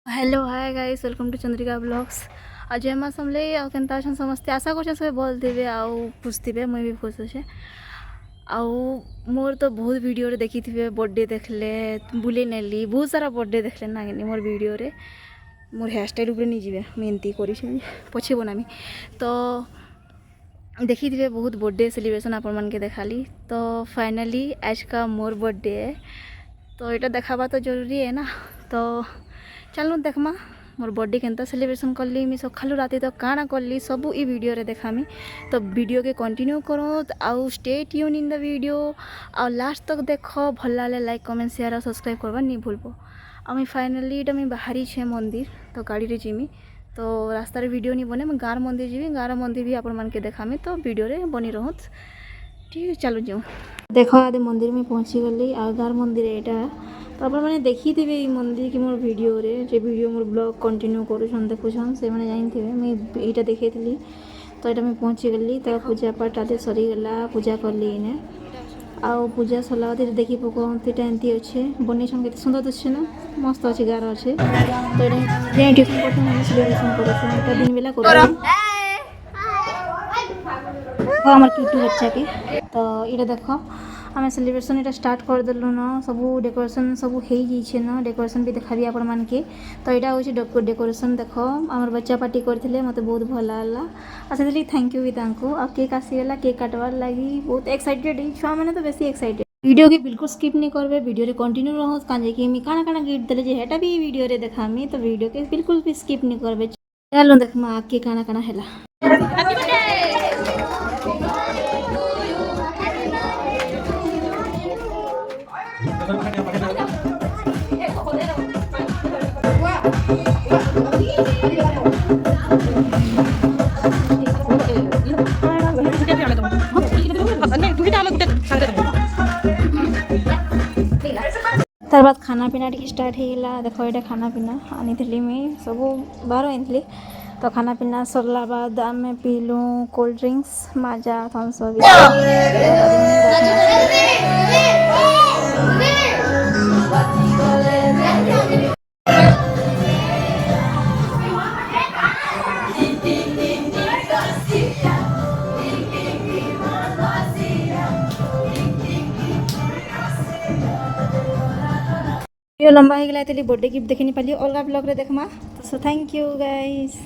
Hello hi guys welcome to Chandrika blogs. आज हम समले केनता अछन समस्ते आशा कर सब भल थे आउ खुश थे मुई भी खुश अच्छे। आउ मोर तो बहुत वीडियो रे देखी थे बर्थडे देखले बुले नेली बहुत सारा बर्थडे देखले ना कि मोर वीडियो रे मोर हेयर स्टाइल ऊपर नहीं जीवे मुझे एमती करी पछे बनामी तो देखी थे बहुत बर्थडे सेलिब्रेशन आपण मन के देखाली। तो फाइनली आज का मोर बर्थडे है तो यहाँ देखाबा तो जरूरी है ना। तो चलो देखमा मोर बर्थडे केनता सेलिब्रेशन करली मी सकालू राति तो काଣା करली सब ई वीडियो रे देखामी। तो वीडियो के कंटिन्यू करो आउ stay tune in the video आउ लास्ट तक देखो भल लागे लाइक कमेंट शेयर और सब्सक्राइब करवा नहीं भूलबो। आम फाइनाली इटा मुई बाहरी छे मंदिर तो गाड़ी रे जिमी तो रास्ता रे वीडियो नहीं बने मैं गाँव मंदिर जीवी गाँव मंदिर भी आपण मन के देखामी तो वीडियो रे बनी रहत। ठीक है चलो जाऊँ देख आदि मंदिर में पहुँची गली आगार मंदिर यहाँ तो आप देखी थे ये मंदिर की मोर वीडियो रे जे वीडियो मोर ब्लॉग कंटिन्यू करूछन देखुछन से मैंने जानी थे मुझे यहाँ देखी थी। तो यहाँ मुझे पहुँची गली तो पूजा पाठ आदि सरीगला पूजा करली इने आउ पूजा सरला देखी पकड़ता एमती अच्छे बन के सुंदर दिखे ना मस्त अच्छे गार अच्छे। तो ये टिफिन कर सेलिब्रेशन कर दिन बेला कर हमार क्यूटी बच्चा के। तो ये देख आम सेलिब्रेशन यहाँ स्टार्ट करदेलु न सब डेकोरेशन सब हो न डेकोरेशन भी देखा आपण मान के। तो यहाँ हूँ डेकोरेशन देख आम बच्चा पार्टी करते मत बहुत भल है आसे थैंक यू भी आ केक आसीगला केक काटवार लगी बहुत एक्साइटेड छुआ मैंने तो बेसी एक्साइटेड। वीडियो के बिल्कुल स्किप नहीं करबे वीडियो रे कंटिन्यू रहो काजे कि मी काना काना गिफ्ट देले जे हेटा भी वीडियो रे देखामी तो वीडियो के बिल्कुल भी स्किप नहीं करबे। चलो देखमा आके काना काना हैला तार बाद खाना पीना टी स्टार्ट होगा देख ये खाना पीना आनी मुई सब बाहर आनी तो खाना पीना सरला बाद आम पीलु कोल्ड ड्रिंक्स माजा थम्स अप। वीडियो लंबा हो गला बर्थडे गिफ्ट देखी नहीं पाली अलग ब्लॉग रे देखमा तो सो थैंक यू गाइस।